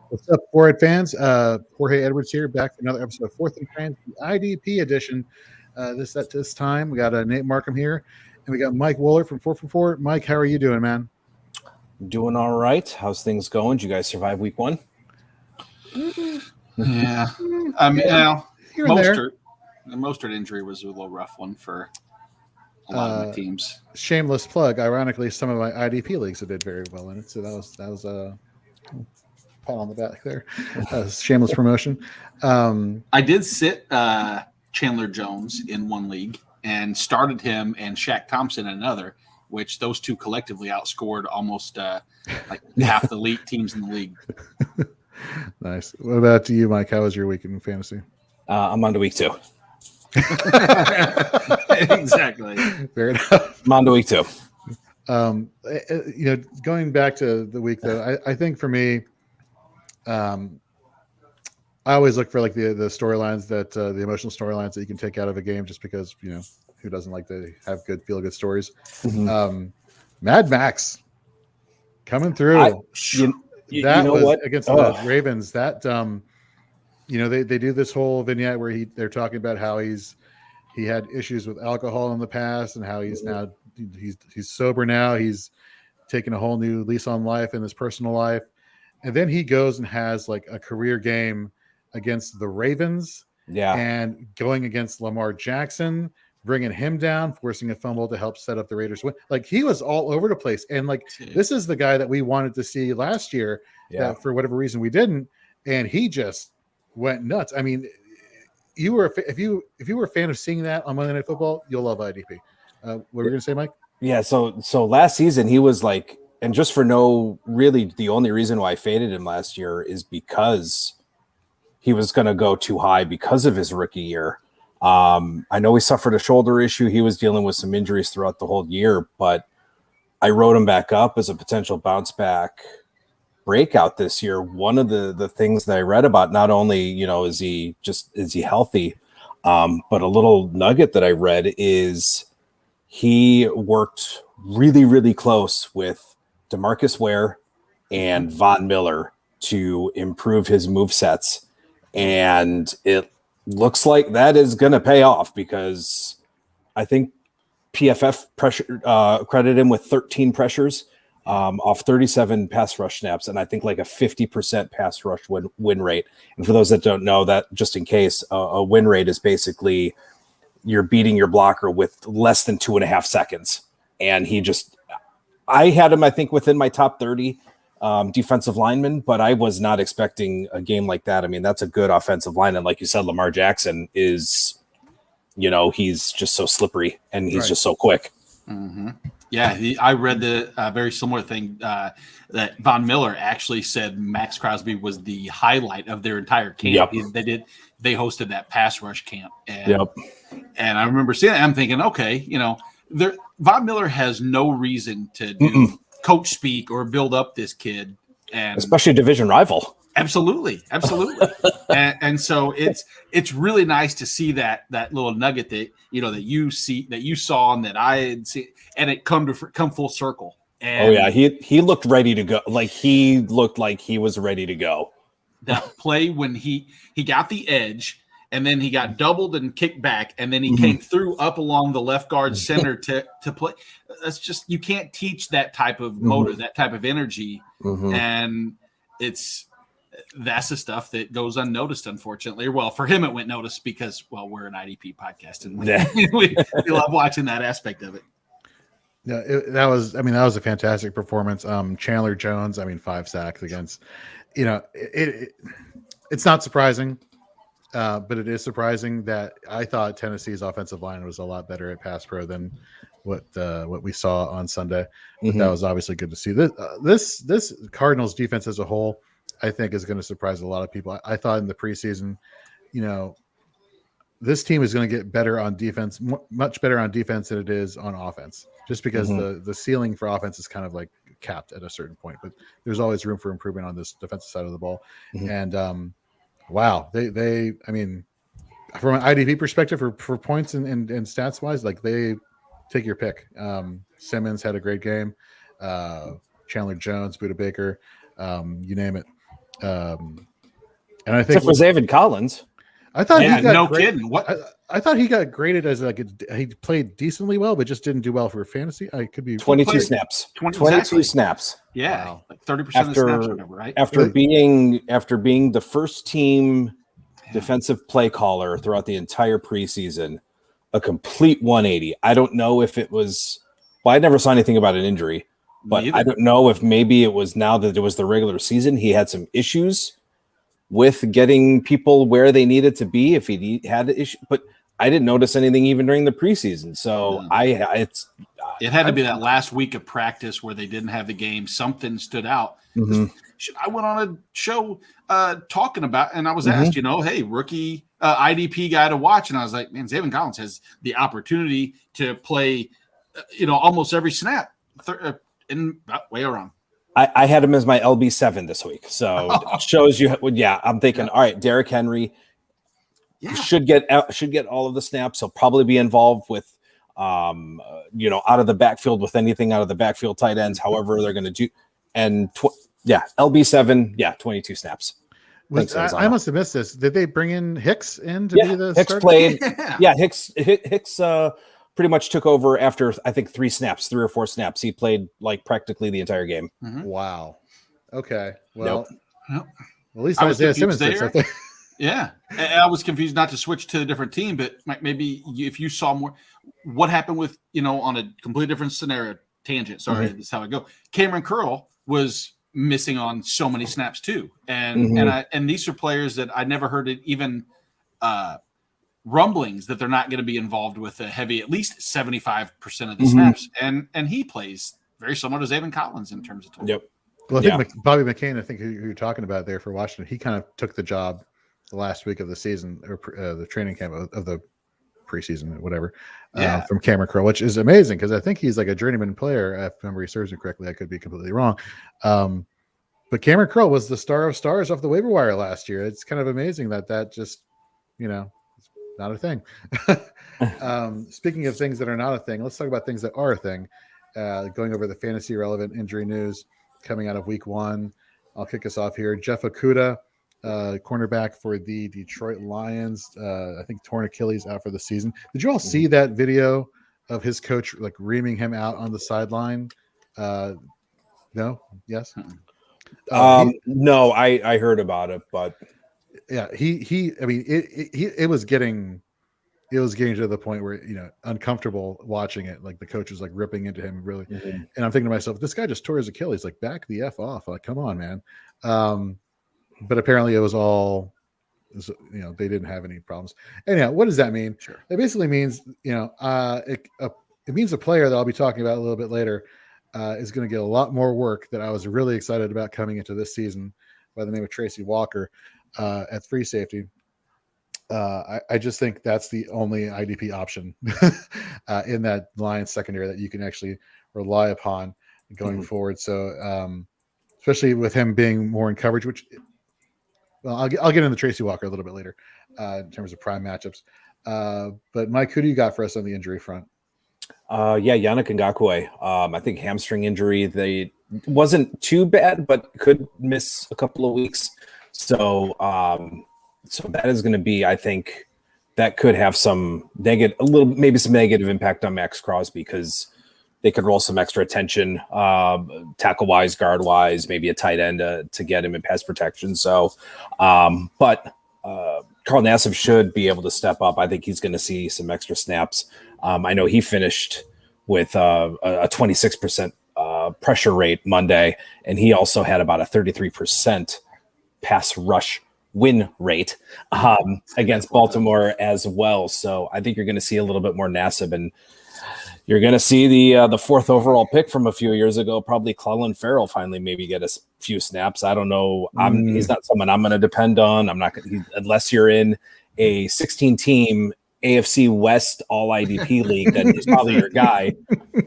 What's up, Forehead fans? Jorge Edwards here, back for another episode of Fourth and Trans, the IDP edition. This time, we got Nate Markham here, and we got Mike Wohler from 4for4. Mike, how are you doing, man? Doing all right. How's things going? Did you guys survive week one? Yeah. I mean, the Mostert injury was a little rough one for a lot of the teams. Shameless plug. Ironically, some of my IDP leagues did very well in it, so that was a pat on the back there. Shameless promotion. I did sit Chandler Jones in one league and started him and Shaq Thompson in another, which those two collectively outscored almost like half the league teams in the league. Nice. What about you, Mike? How was your week in fantasy? I'm on to week 2. Exactly. Fair enough. I'm on to week 2. Going back to the week though, I think for me, I always look for like the storylines that the emotional storylines that you can take out of a game, just because who doesn't like to have feel good stories. Mm-hmm. Mad Max coming through. Against the Ravens. That they do this whole vignette where they're talking about how he had issues with alcohol in the past and how he's now he's sober now. He's taking a whole new lease on life in his personal life. And then he goes and has like a career game against the Ravens, and going against Lamar Jackson, bringing him down, forcing a fumble to help set up the Raiders win. Like, he was all over the place. And like, this is the guy that we wanted to see last year, that for whatever reason we didn't. And he just went nuts. I mean, if you were a fan of seeing that on Monday Night Football, you'll love IDP. What were you going to say, Mike? Yeah. So last season he was like, and just for really the only reason why I faded him last year is because he was going to go too high because of his rookie year. I know he suffered a shoulder issue. He was dealing with some injuries throughout the whole year, but I wrote him back up as a potential bounce back breakout this year. One of the things that I read about, not only, is he healthy, but a little nugget that I read is he worked really, really close with DeMarcus Ware and Von Miller to improve his move sets. And it looks like that is going to pay off, because I think PFF credited him with 13 pressures off 37 pass rush snaps, and I think like a 50% pass rush win rate. And for those that don't know, that just in case, a win rate is basically you're beating your blocker with less than 2.5 seconds. And I had him, I think, within my top 30 defensive linemen, but I was not expecting a game like that. I mean, that's a good offensive line. And like you said, Lamar Jackson is, he's just so slippery, and he's just so quick. Mm-hmm. Yeah, I read the very similar thing that Von Miller actually said Max Crosby was the highlight of their entire camp. Yep. They hosted that pass rush camp. And I remember seeing it. I'm thinking, okay, Von Miller has no reason to do coach speak or build up this kid, and especially a division rival. Absolutely. and so it's really nice to see that little nugget that you saw and that I had seen, and it come full circle. And he looked ready to go. Like, he looked like he was ready to go. That play when he got the edge, and then he got doubled and kicked back, and then he came through up along the left guard center to play. That's just, you can't teach that type of motor, that type of energy, and that's the stuff that goes unnoticed, unfortunately. Well, for him it went noticed because, we're an IDP podcast, and we love watching that aspect of it. Yeah, that was a fantastic performance. Chandler Jones, 5 sacks against, it's not surprising. But it is surprising that I thought Tennessee's offensive line was a lot better at pass pro than what we saw on Sunday. But that was obviously good to see. This Cardinals defense as a whole, I think, is going to surprise a lot of people. I thought in the preseason, this team is going to get better on defense, much better on defense than it is on offense, just because the ceiling for offense is kind of like capped at a certain point. But there's always room for improvement on this defensive side of the ball. And wow, they I mean, from an IDP perspective, for points and stats wise, like they take your pick. Simmons had a great game. Chandler Jones, Buda Baker, you name it. And I think except for Zaven Collins. I thought he got kidding. What I thought he got graded as he played decently well, but just didn't do well for fantasy. I could be 22 snaps. 22 snaps. Yeah, wow. Like 30% of the snaps, whatever, right? After being the first team defensive play caller throughout the entire preseason, a complete 180. I don't know if it was. Well, I never saw anything about an injury, but I don't know if maybe it was now that it was the regular season. He had some issues with getting people where they needed to be if he had the issue, but I didn't notice anything even during the preseason. So it had to be that last week of practice where they didn't have the game. Something stood out. I went on a show talking about, and I was asked, hey, rookie IDP guy to watch. And I was like, man, Zaven Collins has the opportunity to play, almost every snap in way around. I had him as my LB7 this week. So it shows you. Yeah, I'm thinking, all right, Derrick Henry should get all of the snaps. He'll probably be involved with, out of the backfield with anything out of the backfield tight ends, however they're going to do. And LB7, 22 snaps. I must have missed this. Did they bring in Hicks in to be the Hicks starter? played. Yeah, Hicks pretty much took over after, I think, 3 or 4 snaps. He played like practically the entire game. Wow. Okay. Well, at least Isaiah Simmons did something. Yeah. I was confused not to switch to a different team, but maybe if you saw more, what happened with, on a completely different scenario, tangent. Sorry, this is how I go. Cameron Curl was missing on so many snaps too. And these are players that I never heard it even rumblings that they're not going to be involved with a heavy, at least 75% of the snaps. And he plays very similar to Zaven Collins in terms of total. Yep. Well, I think Bobby McCain, who you're talking about there for Washington, he kind of took the job the last week of the season or the training camp of the preseason, whatever, from Cameron Curl, which is amazing because I think he's like a journeyman player. If memory serves me correctly, I could be completely wrong. But Cameron Curl was the star of stars off the waiver wire last year. It's kind of amazing that just, it's not a thing. Speaking of things that are not a thing, let's talk about things that are a thing. Going over the fantasy relevant injury news coming out of week 1. I'll kick us off here. Jeff Okudah, cornerback for the Detroit Lions, I think torn Achilles out for the season. Did you all see that video of his coach like reaming him out on the sideline? No? Yes? No, I heard about it, but yeah, it was getting to the point where uncomfortable watching it. Like the coach was like ripping into him really, and I'm thinking to myself, this guy just tore his Achilles. Like back the F off. Like come on, man. But apparently it was all, they didn't have any problems. Anyhow, what does that mean? Sure. It basically means it means a player that I'll be talking about a little bit later is going to get a lot more work that I was really excited about coming into this season by the name of Tracy Walker at free safety. I just think that's the only IDP option in that Lions secondary that you can actually rely upon going forward. So especially with him being more in coverage, which I'll get into Tracy Walker a little bit later in terms of prime matchups. But Mike, who do you got for us on the injury front? Yannick Ngakoue. I think hamstring injury. They wasn't too bad, but could miss a couple of weeks. So that is going to be, I think, that could have some negative impact on Max Crosby because they could roll some extra attention, tackle wise, guard wise, maybe a tight end to get him in pass protection. So, but Carl Nassib should be able to step up. I think he's going to see some extra snaps. I know he finished with a 26% pressure rate Monday, and he also had about a 33% pass rush win rate against Baltimore as well. So I think you're going to see a little bit more Nassib. And You're going to see the fourth overall pick from a few years ago, probably Clelin Ferrell, finally maybe get a few snaps. I don't know. He's not someone I'm going to depend on. I'm not going to, unless you're in a 16-team AFC West All IDP league, then he's probably your guy.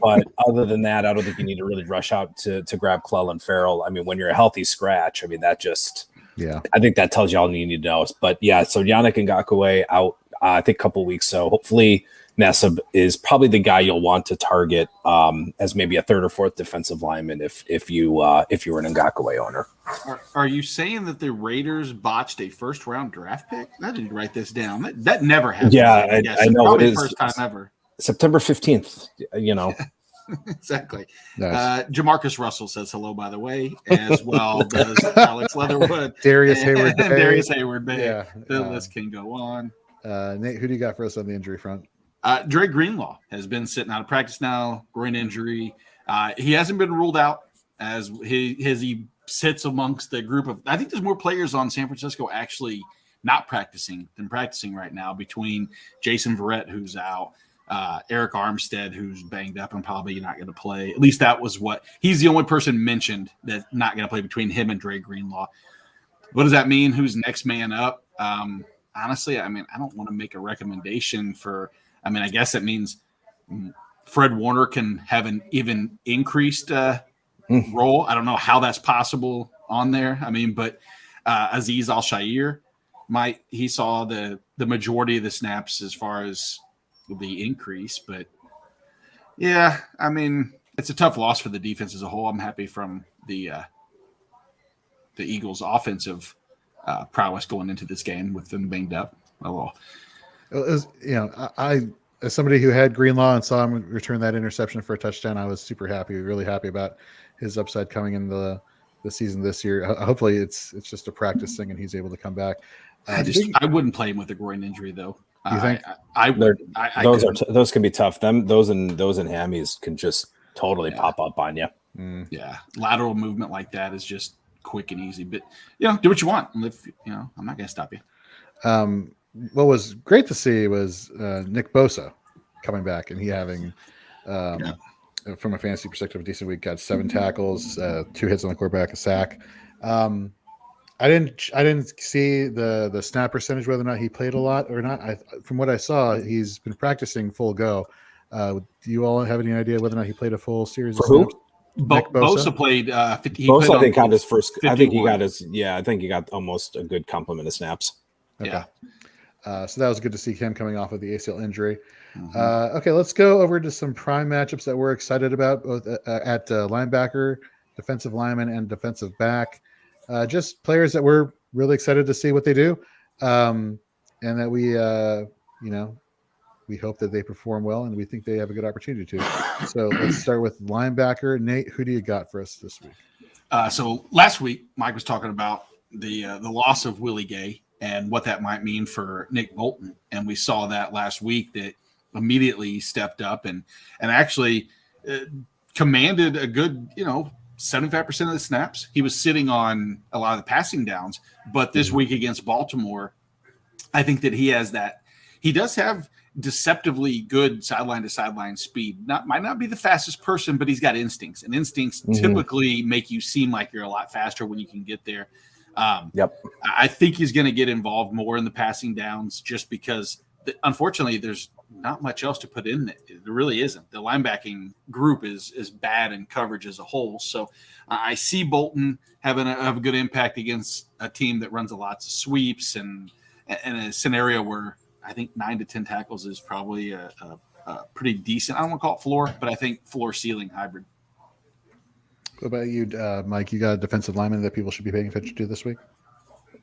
But other than that, I don't think you need to really rush out to grab Clelin Ferrell. I mean, when you're a healthy scratch, I mean, that just I think that tells you all you need to know. But yeah, so Yannick Ngakoue out, I think a couple weeks. So hopefully Nassib is probably the guy you'll want to target as maybe a third or fourth defensive lineman if you were an Ngakoue owner. Are you saying that the Raiders botched a first round draft pick? I didn't write this down. That never happens. Yeah, I know. Probably it is first time ever. September 15th. You know. Exactly. Nice. Jamarcus Russell says hello, by the way, as well does Alex Leatherwood, Darius Hayward, Darius Hayward. Yeah, the list can go on. Nate, who do you got for us on the injury front? Dre Greenlaw has been sitting out of practice now, groin injury. He hasn't been ruled out as he sits amongst the group of. I think there's more players on San Francisco actually not practicing than practicing right now, between Jason Verrett, who's out, Eric Armstead, who's banged up and probably not going to play. At least that was what he's the only person mentioned that's not going to play between him and Dre Greenlaw. What does that mean? Who's next man up? Honestly, I mean, I don't want to make a recommendation for. I mean, I guess it means Fred Warner can have an even increased role. I don't know how that's possible on there. I mean, but Azeez Al-Shaair he saw the majority of the snaps as far as the increase. But yeah, I mean, it's a tough loss for the defense as a whole. I'm happy from the Eagles' offensive prowess going into this game with them banged up. It was, I as somebody who had Greenlaw and saw him return that interception for a touchdown, I was super happy, really happy about his upside coming in the season this year. Hopefully, it's just a practice thing and he's able to come back. I wouldn't play him with a groin injury though. You think? Those can be tough. Those and hammies can just totally pop up on you. Yeah, lateral movement like that is just quick and easy. But do what you want. I'm not going to stop you. What was great to see was Nick Bosa coming back, and he having, from a fantasy perspective, a decent week. Got 7 tackles, 2 hits on the quarterback, a sack. I didn't see the snap percentage, whether or not he played a lot or not. From what I saw, he's been practicing full go. Do you all have any idea whether or not he played a full series of snaps? Bosa played 50. Bosa, I think, got his first. 51. I think he got his. Yeah, I think he got almost a good complement of snaps. Okay. Yeah. So that was good to see him coming off of the ACL injury. Okay, let's go over to some prime matchups that we're excited about, both at linebacker, defensive lineman, and defensive back. Just players that we're really excited to see what they do, and that we hope that they perform well, and we think they have a good opportunity to. So let's start with linebacker. Nate, who do you got for us this week? So last week, Mike was talking about the loss of Willie Gay and what that might mean for Nick Bolton. And we saw that last week, that immediately stepped up and actually commanded a good, 75% of the snaps. He was sitting on a lot of the passing downs, but this week against Baltimore, I think that he does have deceptively good sideline to sideline speed. Might not be the fastest person, but he's got instincts, and instincts typically make you seem like you're a lot faster when you can get there. I think he's going to get involved more in the passing downs, just because unfortunately there's not much else to put in it. There really isn't. The linebacking group is bad in coverage as a whole. So I see Bolton having a good impact against a team that runs lots of sweeps, and a scenario where I think 9 to 10 tackles is probably a pretty decent, I don't want to call it floor, but I think floor ceiling hybrid. What about you, Mike? You got a defensive lineman that people should be paying attention to this week?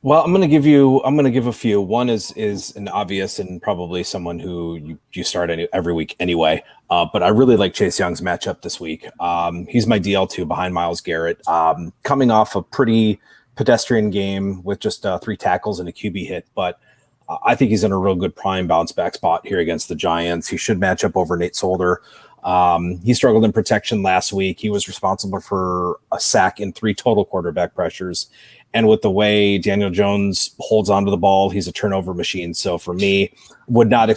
Well, I'm going to give a few. One is an obvious and probably someone who you start every week anyway. But I really like Chase Young's matchup this week. He's my DL2 behind Myles Garrett, coming off a pretty pedestrian game with just 3 tackles and a QB hit. But I think he's in a real good prime bounce back spot here against the Giants. He should match up over Nate Solder. He struggled in protection last week. He was responsible for a sack in 3 total quarterback pressures. And with the way Daniel Jones holds onto the ball, he's a turnover machine. So for me, would not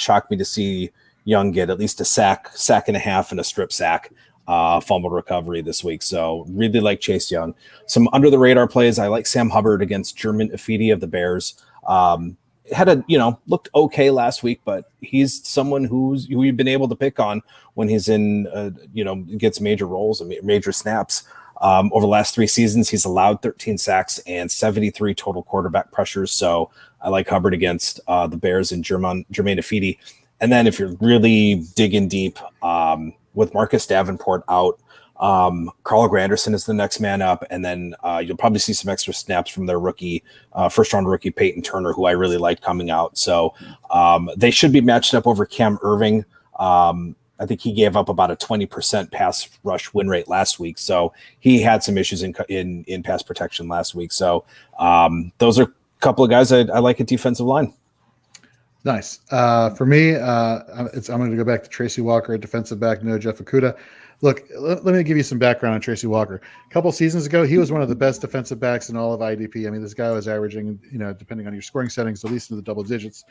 shock me to see Young get at least a sack and a half, and a strip sack, fumble recovery this week. So really like Chase Young. Some under the radar plays. I like Sam Hubbard against Jermaine Pratt of the Bears. Looked okay last week, but he's someone who we've been able to pick on when he's in, gets major roles and major snaps. Over the last 3 seasons, he's allowed 13 sacks and 73 total quarterback pressures. So I like Hubbard against the Bears and Jermaine Pratt. And then if you're really digging deep, with Marcus Davenport out, Carl Granderson is the next man up, and then you'll probably see some extra snaps from their first-round rookie Peyton Turner, who I really liked coming out. So they should be matched up over Cam Irving. I think he gave up about a 20% pass rush win rate last week, so he had some issues in pass protection last week. So those are a couple of guys I like at defensive line. Nice. For me, I'm going to go back to Tracy Walker at defensive back, no Jeff Okudah. Look, let me give you some background on Tracy Walker. A couple seasons ago, he was one of the best defensive backs in all of IDP. I mean, this guy was averaging, depending on your scoring settings, at least in the double digits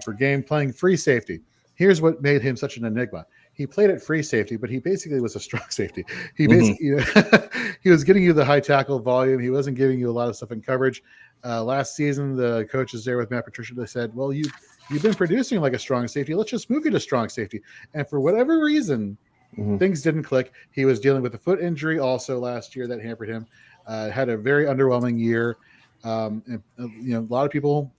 per game, playing free safety. Here's what made him such an enigma. He played at free safety, but he basically was a strong safety. He basically, he was getting you the high tackle volume. He wasn't giving you a lot of stuff in coverage. Last season, the coaches there with Matt Patricia, they said, well, you've been producing like a strong safety. Let's just move you to strong safety. And for whatever reason, things didn't click. He was dealing with a foot injury also last year that hampered him. Had a very underwhelming year. And, a lot of people,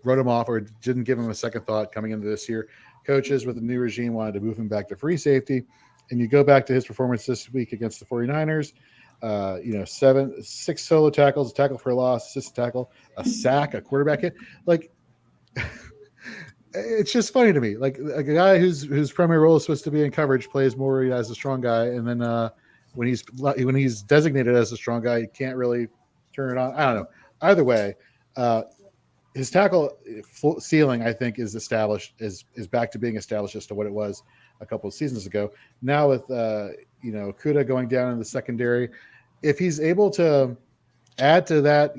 wrote him off or didn't give him a second thought coming into this year. Coaches with the new regime wanted to move him back to free safety. And you go back to his performance this week against the 49ers, 6 solo tackles, a tackle for a loss, assist tackle, a sack, a quarterback hit. Like, it's just funny to me. Like a guy whose primary role is supposed to be in coverage plays more as a strong guy, and then when he's designated as a strong guy, he can't really turn it on. I don't know. Either way, his tackle ceiling, I think, is back to being established as to what it was a couple of seasons ago. Now with Okudah going down in the secondary, if he's able to add to that,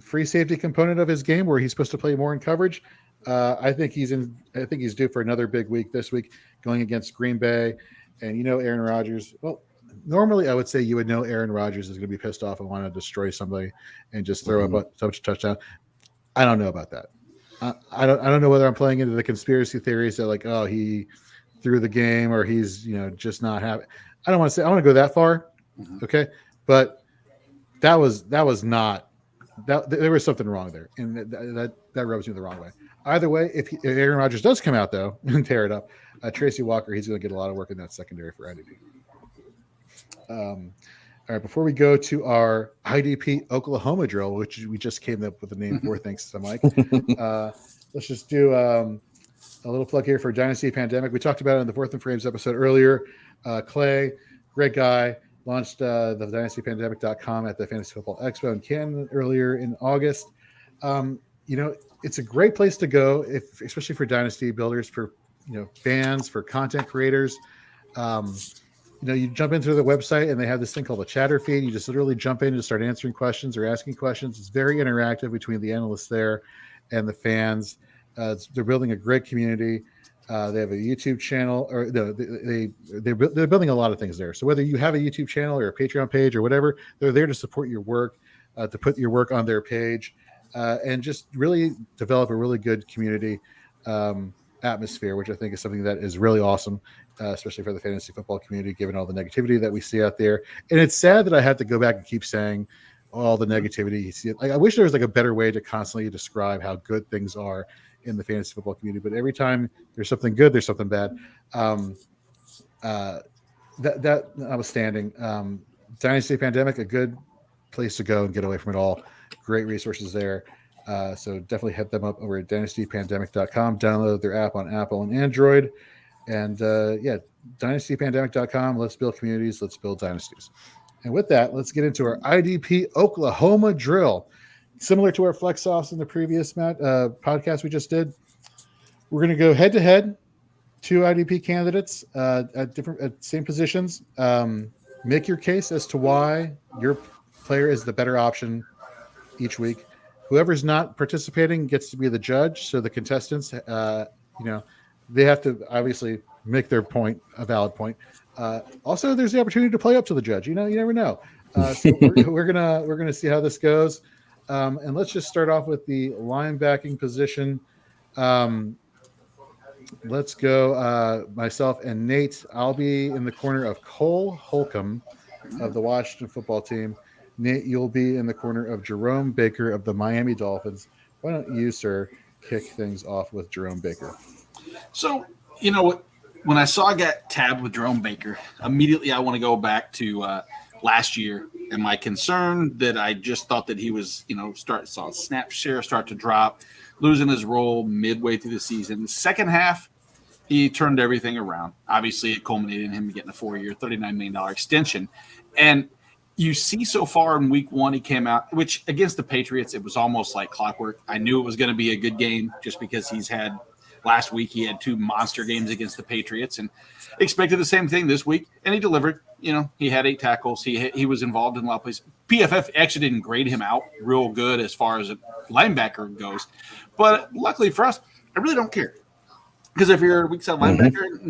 free safety component of his game where he's supposed to play more in coverage, I think he's due for another big week this week going against Green Bay. And Aaron Rodgers, well, normally I would say you would know Aaron Rodgers is going to be pissed off and want to destroy somebody and just throw up a touchdown. I don't know about that. I don't know whether I'm playing into the conspiracy theories that like, oh, he threw the game or he's just not happy. I don't want to go that far. Okay. But that was not that. There was something wrong there. And that rubs me the wrong way. Either way, if Aaron Rodgers does come out though and tear it up, Tracy Walker, he's going to get a lot of work in that secondary for IDP. All right, before we go to our IDP Oklahoma drill, which we just came up with the name for, thanks to Mike, let's just do a little plug here for Dynasty Pandemic. We talked about it in the Fourth and Frames episode earlier. Clay, great guy, launched the dynastypandemic.com at the Fantasy Football Expo in Canton earlier in August. It's a great place to go, especially for Dynasty builders, for fans, for content creators. You jump into the website and they have this thing called a chatter feed. You just literally jump in and start answering questions or asking questions. It's very interactive between the analysts there and the fans. They're building a great community. They have a YouTube channel, or they're building a lot of things there. So whether you have a YouTube channel or a Patreon page or whatever, they're there to support your work, to put your work on their page, and just really develop a really good community atmosphere, which I think is something that is really awesome. Especially for the fantasy football community, given all the negativity that we see out there. And it's sad that I have to go back and keep saying all the negativity you see. Like, I wish there was like a better way to constantly describe how good things are in the fantasy football community. But every time there's something good, there's something bad. That notwithstanding, Dynasty Pandemic, a good place to go and get away from it all. Great resources there. So definitely hit them up over at dynastypandemic.com. Download their app on Apple and Android. And dynastypandemic.com. Let's build communities. Let's build dynasties. And with that, let's get into our IDP Oklahoma drill. Similar to our flex offs in the previous podcast we just did, we're going to go head to head, 2 IDP candidates at same positions. Make your case as to why your player is the better option each week. Whoever's not participating gets to be the judge. So the contestants, they have to obviously make their point a valid point. Also, there's the opportunity to play up to the judge. You never know. So we're gonna see how this goes. And let's just start off with the linebacking position. Let's go. Myself and Nate. I'll be in the corner of Cole Holcomb of the Washington football team. Nate, you'll be in the corner of Jerome Baker of the Miami Dolphins. Why don't you, sir, kick things off with Jerome Baker? So, you know what? When I saw I got tabbed with Jerome Baker, immediately I want to go back to last year and my concern that I just thought that he was, saw snap share start to drop, losing his role midway through the season. The second half, he turned everything around. Obviously, it culminated in him getting a 4-year, $39 million extension. And you see so far in week one, he came out, which against the Patriots, it was almost like clockwork. I knew it was going to be a good game just because last week he had 2 monster games against the Patriots and expected the same thing this week. And he delivered. He had 8 tackles. He was involved in a lot of plays. PFF actually didn't grade him out real good as far as a linebacker goes. But luckily for us, I really don't care. Because if you're a weak side linebacker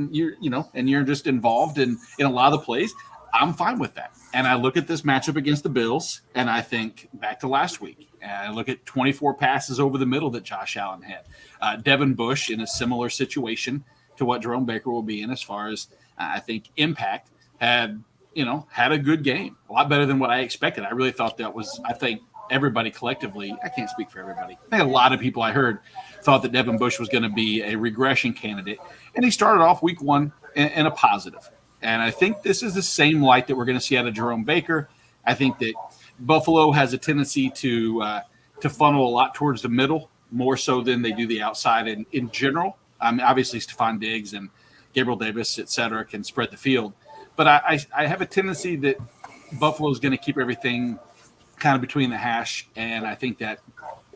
and you're just involved in a lot of the plays, I'm fine with that. And I look at this matchup against the Bills, and I think back to last week. And I look at 24 passes over the middle that Josh Allen had. Devin Bush in a similar situation to what Jerome Baker will be in as far as, I think, impact, had a good game. A lot better than what I expected. I really thought everybody collectively, I can't speak for everybody. I think a lot of people I heard thought that Devin Bush was going to be a regression candidate. And he started off week one in a positive. And I think this is the same light that we're going to see out of Jerome Baker. I think that Buffalo has a tendency to funnel a lot towards the middle, more so than they do the outside in general. Obviously, Stephon Diggs and Gabriel Davis, et cetera, can spread the field. But I have a tendency that Buffalo is going to keep everything kind of between the hash, and I think that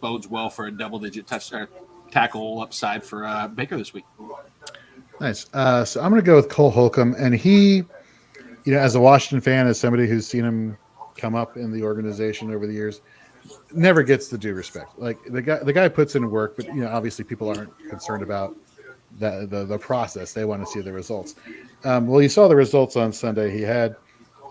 bodes well for a double-digit tackle upside for Baker this week. Nice. So I'm going to go with Cole Holcomb, and he, as a Washington fan, as somebody who's seen him come up in the organization over the years, never gets the due respect. Like the guy puts in work, but obviously people aren't concerned about the process. They want to see the results. Well, you saw the results on Sunday. He had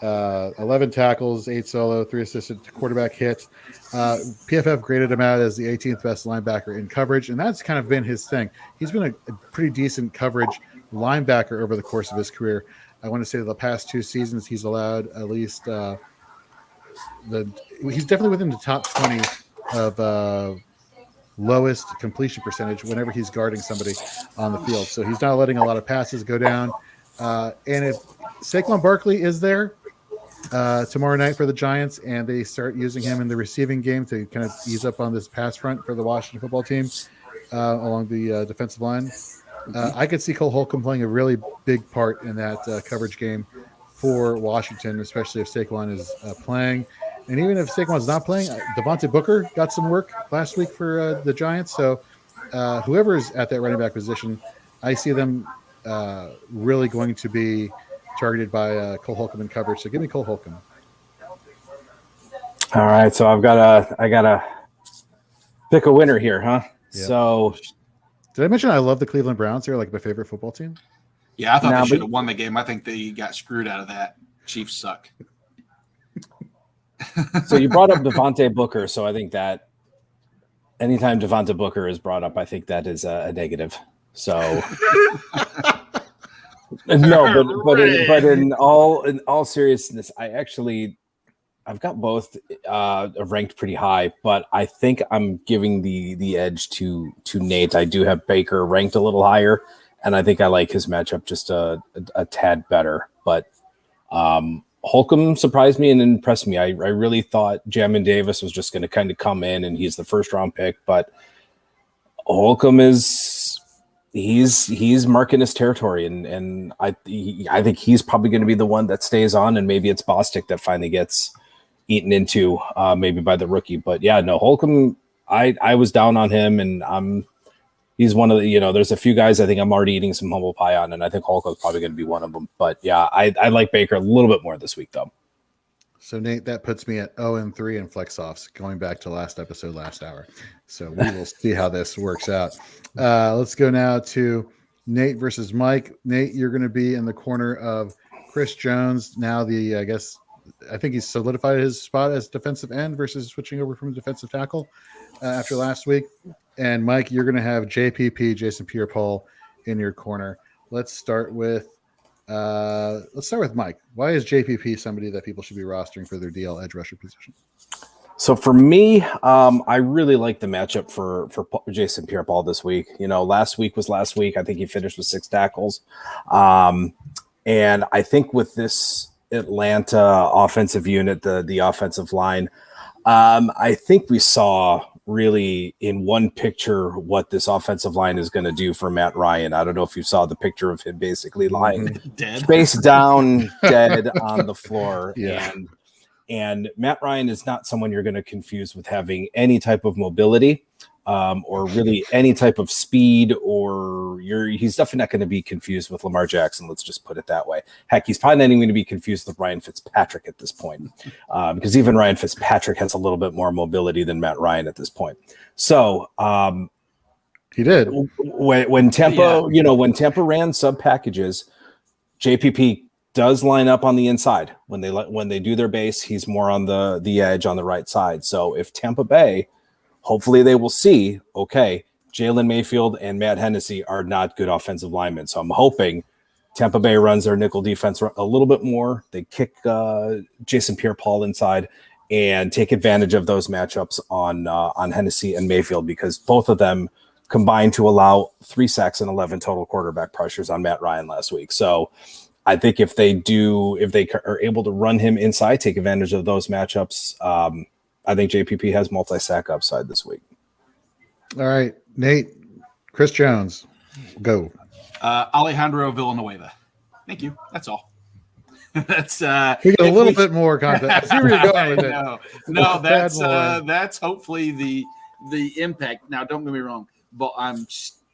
11 tackles, 8 solo, 3 assisted quarterback hit. PFF graded him out as the 18th best linebacker in coverage, and that's kind of been his thing. He's been a pretty decent coverage linebacker over the course of his career. I want to say the past 2 seasons he's allowed at least he's definitely within the top 20 of lowest completion percentage whenever he's guarding somebody on the field. So he's not letting a lot of passes go down. And if Saquon Barkley is there tomorrow night for the Giants and they start using him in the receiving game to kind of ease up on this pass front for the Washington football team along the defensive line, I could see Cole Holcomb playing a really big part in that coverage game for Washington, especially if Saquon is playing. And even if Saquon's not playing, Devontae Booker got some work last week for the Giants. So whoever is at that running back position, I see them really going to be targeted by Cole Holcomb in coverage. So give me Cole Holcomb. All right. So I gotta pick a winner here, huh? Yeah. So did I mention I love the Cleveland Browns? They're like my favorite football team. Yeah, I thought they should have won the game. I think they got screwed out of that. Chiefs suck. So you brought up Devontae Booker, so I think that anytime Devontae Booker is brought up, I think that is a negative. So no, but in all seriousness, I've got both ranked pretty high, but I think I'm giving the edge to Nate. I do have Baker ranked a little higher, and I think I like his matchup just a tad better. But Holcomb surprised me and impressed me. I really thought Jamin Davis was just going to kind of come in and he's the first round pick, but Holcomb he's marking his territory, and I think he's probably going to be the one that stays on, and maybe it's Bostic that finally gets eaten into maybe by the rookie. But yeah, no, Holcomb, I was down on him, and he's one of the, there's a few guys I think I'm already eating some humble pie on, and I think Holcomb's probably going to be one of them. But yeah, I like Baker a little bit more this week, though. So, Nate, that puts me at 0-3 in flex-offs, going back to last hour. So we will see how this works out. Let's go now to Nate versus Mike. Nate, you're going to be in the corner of Chris Jones. Now I think he's solidified his spot as defensive end versus switching over from defensive tackle after last week. And Mike, you're going to have JPP, Jason Pierre-Paul, in your corner. Let's start with Mike. Why is JPP somebody that people should be rostering for their DL edge rusher position? So for me, I really like the matchup for Jason Pierre-Paul this week. Last week was last week. I think he finished with 6 tackles. And I think with this Atlanta offensive unit, the offensive line, I think we saw really in one picture what this offensive line is going to do for Matt Ryan. I don't know if you saw the picture of him basically lying dead, face down, dead on the floor. Yeah. And Matt Ryan is not someone you're going to confuse with having any type of mobility or really any type of speed, he's definitely not going to be confused with Lamar Jackson. Let's just put it that way. Heck, he's probably not even going to be confused with Ryan Fitzpatrick at this point because even Ryan Fitzpatrick has a little bit more mobility than Matt Ryan at this point. So he did when Tampa, when Tampa ran sub packages, JPP does line up on the inside. When they do their base, he's more on the edge on the right side. So if Tampa Bay, hopefully they will see, okay, Jalen Mayfield and Matt Hennessy are not good offensive linemen. So I'm hoping Tampa Bay runs their nickel defense a little bit more. They kick Jason Pierre-Paul inside and take advantage of those matchups on Hennessy and Mayfield, because both of them combined to allow 3 sacks and 11 total quarterback pressures on Matt Ryan last week. So I think if they are able to run him inside, take advantage of those matchups, I think JPP has multi-sack upside this week. All right, Nate, Chris Jones, go. Alejandro Villanueva. Thank you. That's all. That's we get a little bit more content. I see where you're going with it. No, that's hopefully the impact. Now, don't get me wrong, but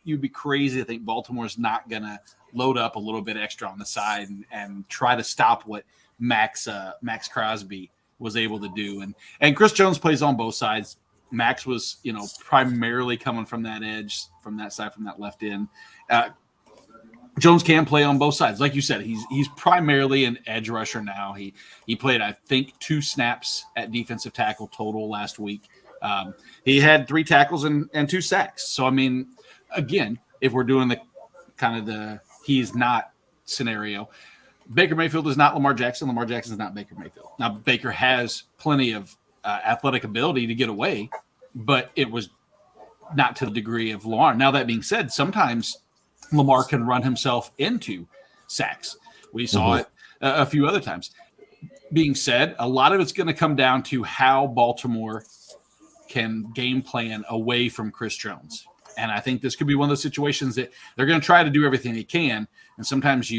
you'd be crazy to think Baltimore's not gonna load up a little bit extra on the side and try to stop what Max Crosby was able to do. And Chris Jones plays on both sides. Max was, primarily coming from that edge, from that side, from that left end. Jones can play on both sides. Like you said, he's primarily an edge rusher now. He played, I think, 2 snaps at defensive tackle total last week. He had 3 tackles and 2 sacks. So, I mean, again, if we're doing the kind of the he's not scenario, Baker Mayfield is not Lamar Jackson. Lamar Jackson is not Baker Mayfield. Now, Baker has plenty of athletic ability to get away, but it was not to the degree of Lamar. Now, that being said, sometimes Lamar can run himself into sacks. We saw it a few other times. Being said, a lot of it's going to come down to how Baltimore can game plan away from Chris Jones. And I think this could be one of those situations that they're going to try to do everything they can. And sometimes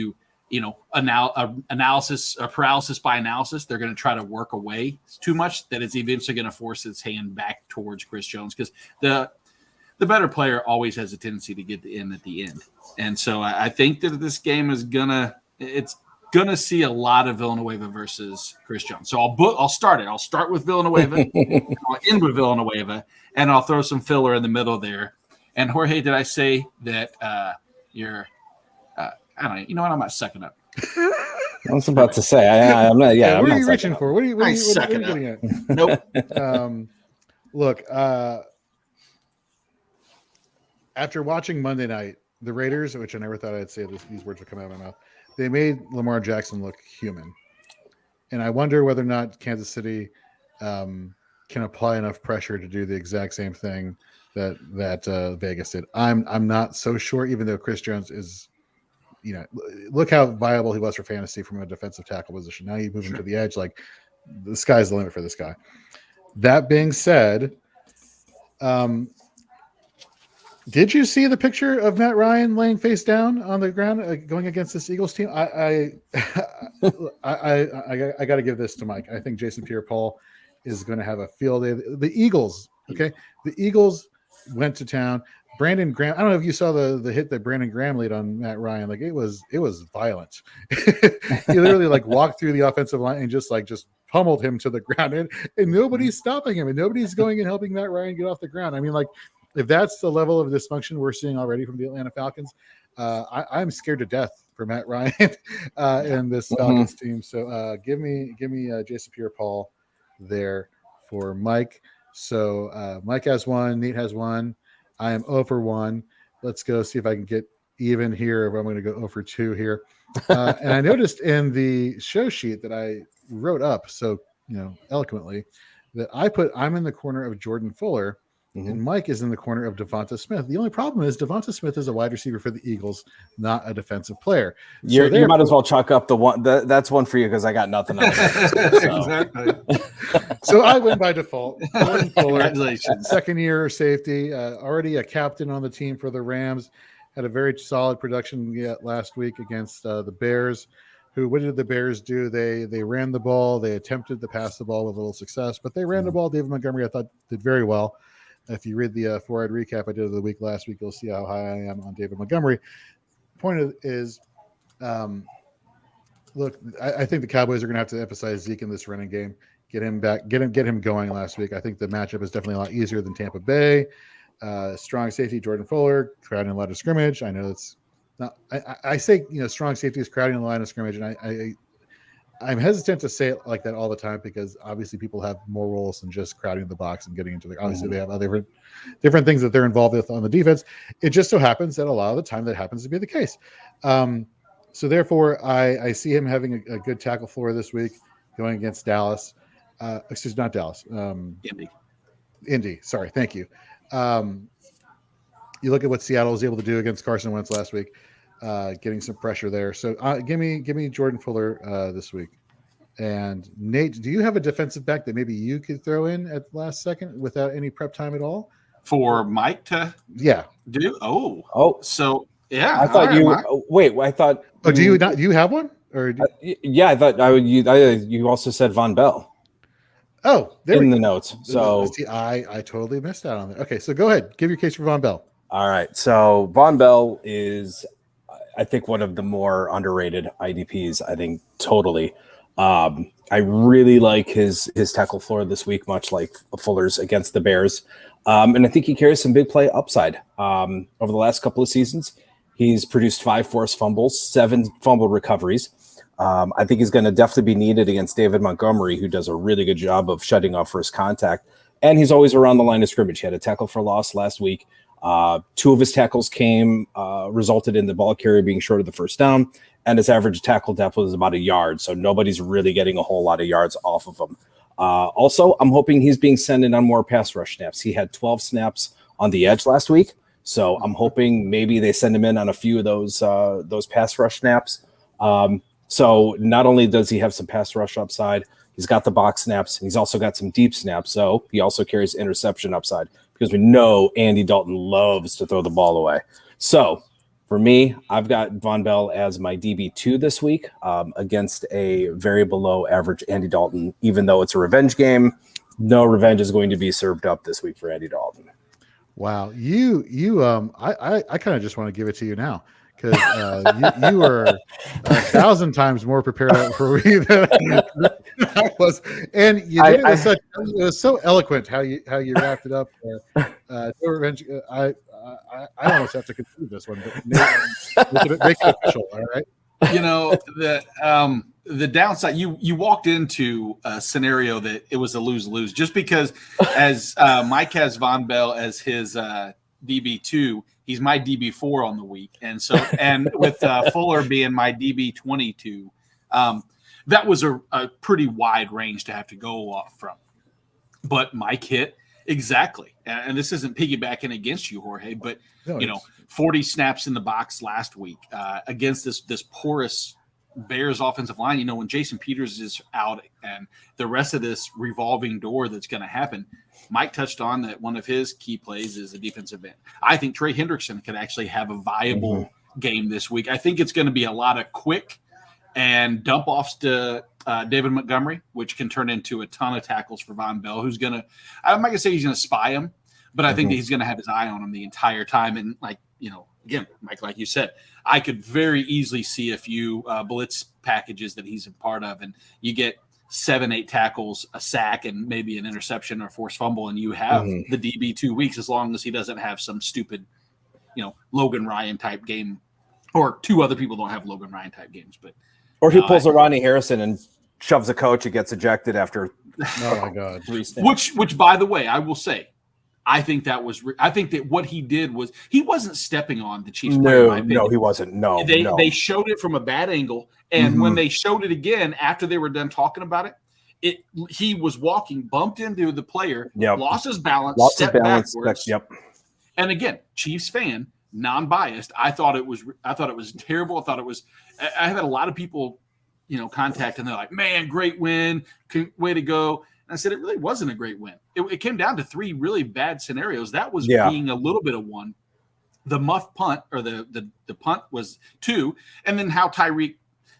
analysis or paralysis by analysis, they're going to try to work away too much that it's eventually going to force its hand back towards Chris Jones, because the better player always has a tendency to get the in at the end. And so I think that this game is it's gonna see a lot of Villanueva versus Chris Jones. So I'll start it. I'll start with Villanueva, I'll end with Villanueva, and I'll throw some filler in the middle there. And Jorge, did I say that you're? I don't know. You know what? I'm not sucking up. I was about to say I'm not. Yeah, what are you reaching for? What are you getting at? Nope. Look. After watching Monday night, the Raiders, which I never thought I'd say these words would come out of my mouth, they made Lamar Jackson look human. And I wonder whether or not Kansas City can apply enough pressure to do the exact same thing that Vegas did. I'm not so sure, even though Chris Jones is, look how viable he was for fantasy from a defensive tackle position. Now you move him to the edge, like the sky's the limit for this guy. That being said, did you see the picture of Matt Ryan laying face down on the ground going against this Eagles team? I got to give this to Mike. I think Jason Pierre-Paul is going to have a field day. The Eagles, okay? The Eagles went to town. Brandon Graham, I don't know if you saw the hit that Brandon Graham laid on Matt Ryan. Like it was violent. He literally walked through the offensive line and just pummeled him to the ground, and nobody's stopping him, and nobody's going and helping Matt Ryan get off the ground. I mean, if that's the level of dysfunction we're seeing already from the Atlanta Falcons, I'm scared to death for Matt Ryan in this Falcons team. So give me Jason Pierre-Paul there for Mike. So Mike has one, Nate has one. I am 0 for 1. Let's go see if I can get even here. If I'm going to go 0 for 2 here. And I noticed in the show sheet that I wrote up so eloquently that I'm in the corner of Jordan Fuller. And Mike is in the corner of Devonta Smith. The only problem is Devonta Smith is a wide receiver for the Eagles, not a defensive player. You might as well chalk up the one. That's one for you because I got nothing else. Exactly. So I win by default. Jordan Fuller, Congratulations. Second-year safety, already a captain on the team for the Rams. Had a very solid production last week against the Bears. What did the Bears do? They ran the ball. They attempted to pass the ball with a little success, but they ran the ball. David Montgomery, I thought, did very well. If you read the four-eyed recap I did of the week last week, you'll see how high I am on David Montgomery. The point is, look, I think the Cowboys are going to have to emphasize Zeke in this running game. Get him back, get him going last week. I think the matchup is definitely a lot easier than Tampa Bay. Strong safety, Jordan Fuller, crowding a line of scrimmage. I know it's not. I say strong safety is crowding the line of scrimmage, and I'm hesitant to say it like that all the time because obviously people have more roles than just crowding the box and getting into the. Obviously, they have other different things that they're involved with on the defense. It just so happens that a lot of the time that happens to be the case. So therefore, I see him having a good tackle floor this week going against Dallas. Not Dallas. Indy. Sorry. Thank you. You look at what Seattle was able to do against Carson Wentz last week. Getting some pressure there. So give me Jordan Fuller this week. And Nate, do you have a defensive back that maybe you could throw in at the last second without any prep time at all? For Mike to do? Oh. So yeah. I thought wait. I thought. Oh, do you not? Do you have one? Or yeah, I thought you also said Von Bell. Oh, there in the notes. So see, I totally missed out on that. Okay, so go ahead, give your case for Von Bell. All right, so Von Bell is, I think, one of the more underrated IDPs. I think totally. I really like his tackle floor this week, much like Fuller's against the Bears, and I think he carries some big play upside. Over the last couple of seasons, he's produced 5 forced fumbles, 7 fumble recoveries. I think he's going to definitely be needed against David Montgomery, who does a really good job of shutting off first contact. And he's always around the line of scrimmage. He had a tackle for loss last week. 2 of his tackles resulted in the ball carrier being short of the first down, and his average tackle depth was about 1 yard. So nobody's really getting a whole lot of yards off of him. Also, I'm hoping he's being sent in on more pass rush snaps. He had 12 snaps on the edge last week. So I'm hoping maybe they send him in on a few of those pass rush snaps. So not only does he have some pass rush upside, he's got the box snaps, and he's also got some deep snaps. So he also carries interception upside because we know Andy Dalton loves to throw the ball away. So for me, I've got Von Bell as my DB2 this week against a very below average Andy Dalton. Even though it's a revenge game, no revenge is going to be served up this week for Andy Dalton. Wow. I kind of just want to give it to you now. Because you were 1,000 times more prepared for me than I was, and you did it was so eloquent how you wrapped it up. Revenge. I almost have to conclude this one, but make it official. All right. The downside. You walked into a scenario that it was a lose-lose, just because as Mike has Von Bell as his DB2. He's my DB4 on the week. And so, and with Fuller being my DB22, that was a pretty wide range to have to go off from. But Mike hit exactly. And this isn't piggybacking against you, Jorge, but, 40 snaps in the box last week against this porous Bears offensive line. When Jason Peters is out and the rest of this revolving door that's going to happen, Mike touched on that one of his key plays is a defensive end. I think Trey Hendrickson could actually have a viable game this week. I think it's going to be a lot of quick and dump offs to David Montgomery, which can turn into a ton of tackles for Von Bell, who's going to – I'm not going to say he's going to spy him, but I think that he's going to have his eye on him the entire time. And, again, Mike, like you said, I could very easily see a few blitz packages that he's a part of, and you get 7-8 tackles, a sack, and maybe an interception or forced fumble, and you have the DB 2 weeks, as long as he doesn't have some stupid, Logan Ryan type game or two other people don't have Logan Ryan type games, but or he pulls a Ronnie Harrison and shoves a coach and gets ejected after. Oh my God! 3 snaps. Which, by the way, I will say, I think that what he did was he wasn't stepping on the Chiefs. No, he wasn't. No, they showed it from a bad angle, and when they showed it again after they were done talking about it, he was walking, bumped into the player, lost his balance, stepped backwards. And again, Chiefs fan, non-biased. I thought it was terrible. I had a lot of people, contact, and they're like, "Man, great win, way to go." And I said it really wasn't a great win. It came down to 3 really bad scenarios. That was being a little bit of one. The muff punt, or the punt, was 2, and then how Tyreek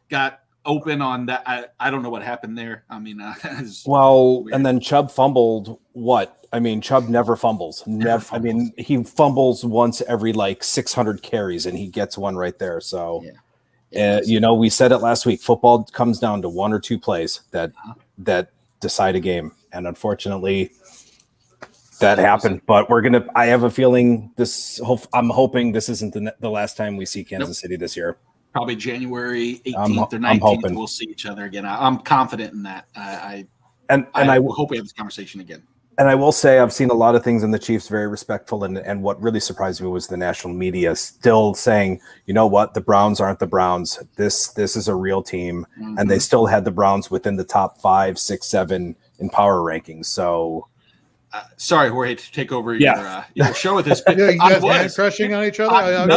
got open on that. I don't know what happened there. I mean, and then Chubb fumbled. What? I mean, Chubb never fumbles. Never. I mean, he fumbles once every 600 carries, and he gets one right there. So, we said it last week. Football comes down to 1 or 2 plays that decide a game, and unfortunately, that happened. But I have a feeling I'm hoping this isn't the last time we see Kansas City this year. Probably January 18th or 19th, we'll see each other again. I'm confident in that. I hope we have this conversation again. And I will say I've seen a lot of things in the Chiefs very respectful, and what really surprised me was the national media still saying, you know what, the Browns aren't the Browns. This is a real team, and they still had the Browns within the top 5, 6, 7 in power rankings. So, sorry, Jorge, to take over your show with this. But you guys hand crushing on each other.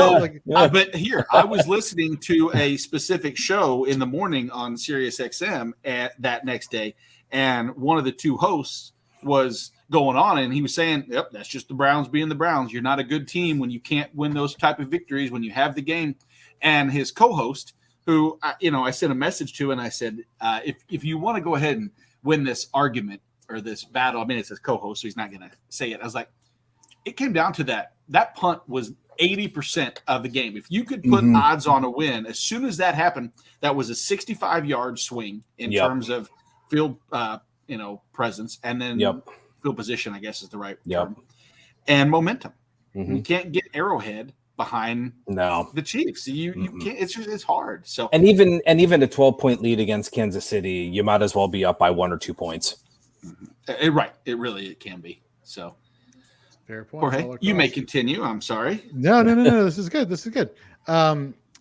But here I was listening to a specific show in the morning on Sirius XM that next day, and one of the 2 hosts was going on, and he was saying, "Yep, that's just the Browns being the Browns. You're not a good team when you can't win those type of victories when you have the game." And his co-host, who I sent a message to, and I said, "If you want to go ahead and win this argument or this battle," I mean, it's his co-host, so he's not going to say it. I was like, it came down to that punt was 80% of the game. If you could put odds on a win, as soon as that happened, that was a 65-yard swing in terms of field. Presence, and then field position, I guess is the right term, and momentum. You can't get Arrowhead behind the Chiefs. You can't. It's hard. So and even a 12-point lead against Kansas City, you might as well be up by 1 or 2 points. Right. It can be. So fair point. Jorge, you may continue. I'm sorry. No. This is good.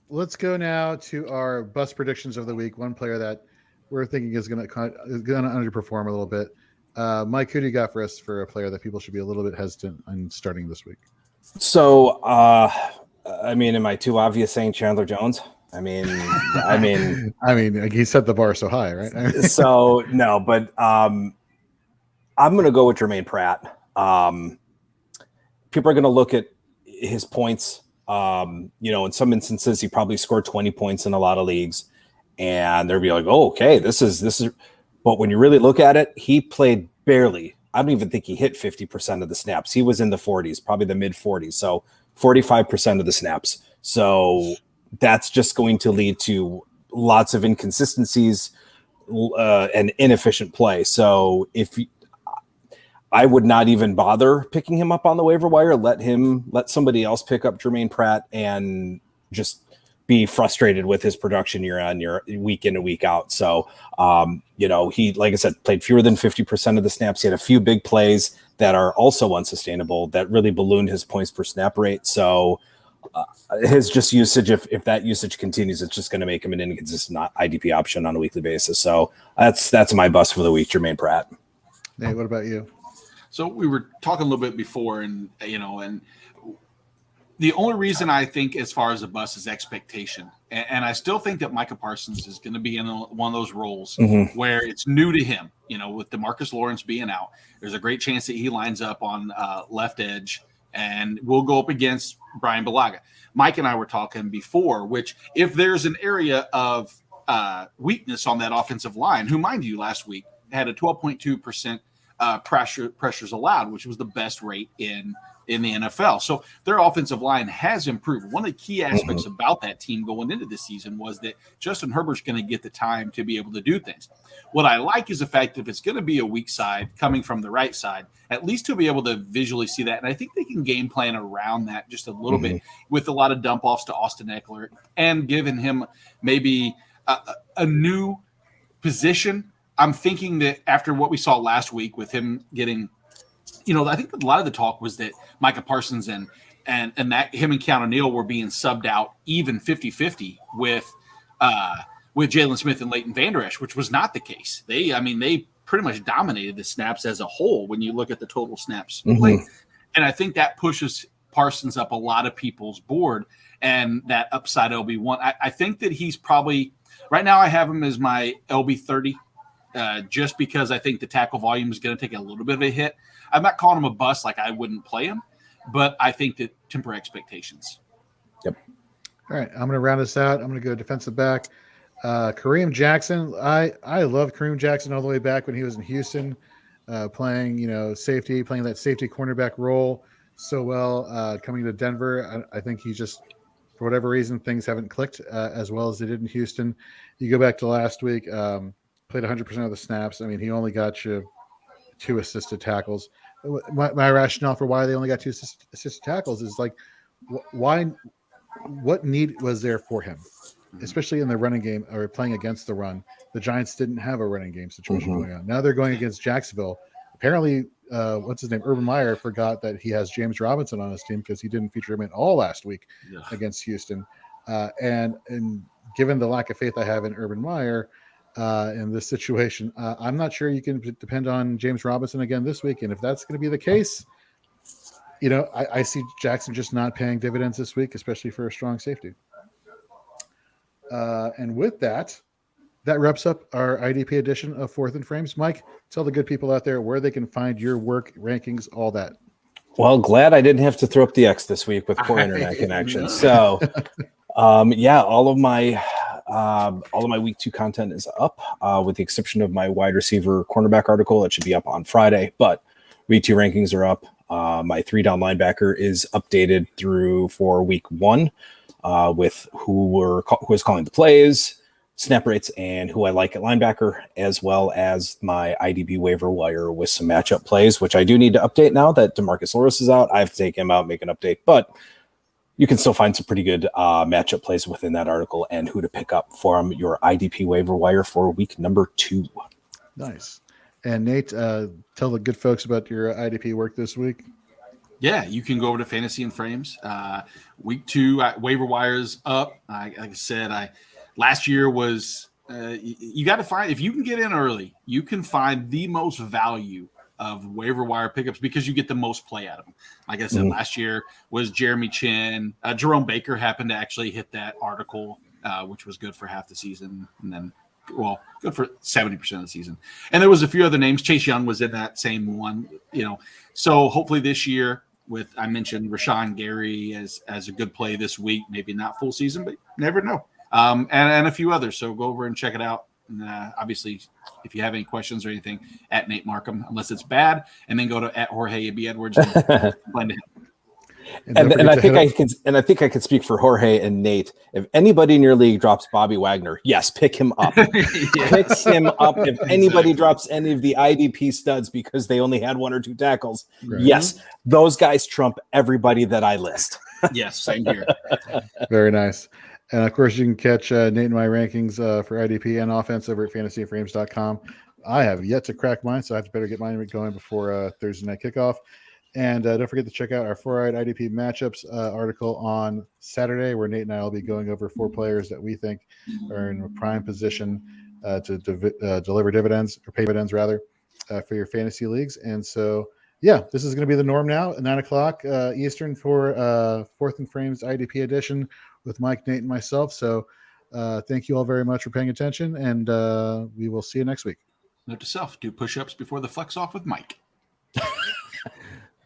Let's go now to our bust predictions of the week. One player that we're thinking is going to underperform a little bit. Mike, who do you got for us for a player that people should be a little bit hesitant on starting this week? So, am I too obvious saying Chandler Jones? I mean, he set the bar so high, right? So no, but I'm going to go with Jermaine Pratt. People are going to look at his points. In some instances, he probably scored 20 points in a lot of leagues. And they'll be like, "Oh, okay, this is." But when you really look at it, he played barely. I don't even think he hit 50% of the snaps. He was in the 40s, probably the mid 40s. So 45% of the snaps. So that's just going to lead to lots of inconsistencies and inefficient play. So I would not even bother picking him up on the waiver wire. Let somebody else pick up Jermaine Pratt and just be frustrated with his production year on year, week in and week out. So, he, like I said, played fewer than 50% of the snaps. He had a few big plays that are also unsustainable that really ballooned his points per snap rate. So his just usage, if that usage continues, it's just going to make him an inconsistent IDP option on a weekly basis. So that's my bust for the week, Jermaine Pratt. Nate, what about you? So we were talking a little bit before, and the only reason I think as far as a bust is expectation. And I still think that Micah Parsons is going to be in one of those roles where it's new to him, with DeMarcus Lawrence being out. There's a great chance that he lines up on left edge and will go up against Brian Bulaga. Mike and I were talking before, which if there's an area of weakness on that offensive line, who, mind you, last week had a 12.2% pressures allowed, which was the best rate in in the NFL. So their offensive line has improved. One of the key aspects about that team going into the season was that Justin Herbert's going to get the time to be able to do things. What I like is the fact that if it's going to be a weak side coming from the right side, at least to be able to visually see that. And I think they can game plan around that just a little bit with a lot of dump offs to Austin Eckler and giving him maybe a new position. I'm thinking that after what we saw last week with him getting, I think a lot of the talk was that Micah Parsons and that him and Keanu Neal were being subbed out even 50-50 with Jalen Smith and Leighton Vander Esch, which was not the case. They pretty much dominated the snaps as a whole when you look at the total snaps played. And I think that pushes Parsons up a lot of people's board and that upside LB1. I think that he's probably right now I have him as my LB30 just because I think the tackle volume is going to take a little bit of a hit. I'm not calling him a bust like I wouldn't play him, but I think that temper expectations. Yep. All right, I'm going to round this out. I'm going to go defensive back. Kareem Jackson. I love Kareem Jackson all the way back when he was in Houston, playing safety, playing that safety cornerback role so well. Coming to Denver, I think he just, for whatever reason, things haven't clicked as well as they did in Houston. You go back to last week, played 100% of the snaps. I mean, he only got you 2 assisted tackles. My rationale for why they only got 2 assisted tackles is like, why? What need was there for him, especially in the running game or playing against the run? The Giants didn't have a running game situation going on. Now they're going against Jacksonville. Apparently, what's his name? Urban Meyer forgot that he has James Robinson on his team because he didn't feature him at all last week against Houston. And given the lack of faith I have in Urban Meyer in this situation, I'm not sure you can depend on James Robinson again this week. And if that's going to be the case, I see Jackson just not paying dividends this week, especially for a strong safety. And with that wraps up our IDP edition of Fourth and Frames. Mike, tell the good people out there where they can find your work, rankings, all that. Well, glad I didn't have to throw up the X this week with poor internet connection. So, all of my week 2 content is up, with the exception of my wide receiver cornerback article. It should be up on Friday, but week 2 rankings are up. My 3-down linebacker is updated for week 1, with who is calling the plays, snap rates, and who I like at linebacker, as well as my IDB waiver wire with some matchup plays, which I do need to update now that DeMarcus Lawrence is out. I have to take him out, make an update, but you can still find some pretty good matchup plays within that article and who to pick up from your IDP waiver wire for week number 2. Nice. And Nate, tell the good folks about your IDP work this week. Yeah, you can go over to Fantasy and Frames. Week 2, waiver wires up. Like I said, last year was you got to find, if you can get in early, you can find the most value of waiver wire pickups because you get the most play out of them. Like I said, last year was Jeremy Chin. Jerome Baker happened to actually hit that article, which was good for half the season, and then good for 70% of the season. And there was a few other names. Chase Young was in that same one, So hopefully this year, I mentioned Rashawn Gary as a good play this week. Maybe not full season, but you never know. And a few others. So go over and check it out. And, obviously, if you have any questions or anything, at Nate Markham, unless it's bad, and then go to at Jorge B. Edwards and blend it. And I think I can speak for Jorge and Nate. If anybody in your league drops Bobby Wagner, yes, pick him up. Pick him up. If anybody drops any of the IDP studs because they only had 1 or 2 tackles, yes, those guys trump everybody that I list. Yes, same here. Very nice. And of course, you can catch Nate and my rankings for IDP and offense over at fantasyframes.com. I have yet to crack mine, so I have to better get mine going before Thursday night kickoff. And don't forget to check out our 4-eyed IDP matchups article on Saturday, where Nate and I will be going over 4 players that we think are in a prime position to deliver dividends, or pay dividends rather, for your fantasy leagues. And so, this is going to be the norm now at 9 o'clock Eastern for Fourth and Frames IDP edition with Mike, Nate, and myself. So thank you all very much for paying attention, and we will see you next week. Note to self, do push-ups before the flex off with Mike.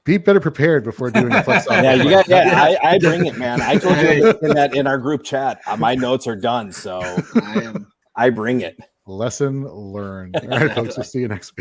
Be better prepared before doing a flex off. I bring it, man. I told you in our group chat. My notes are done, so I bring it. Lesson learned. All right, folks, we'll see you next week.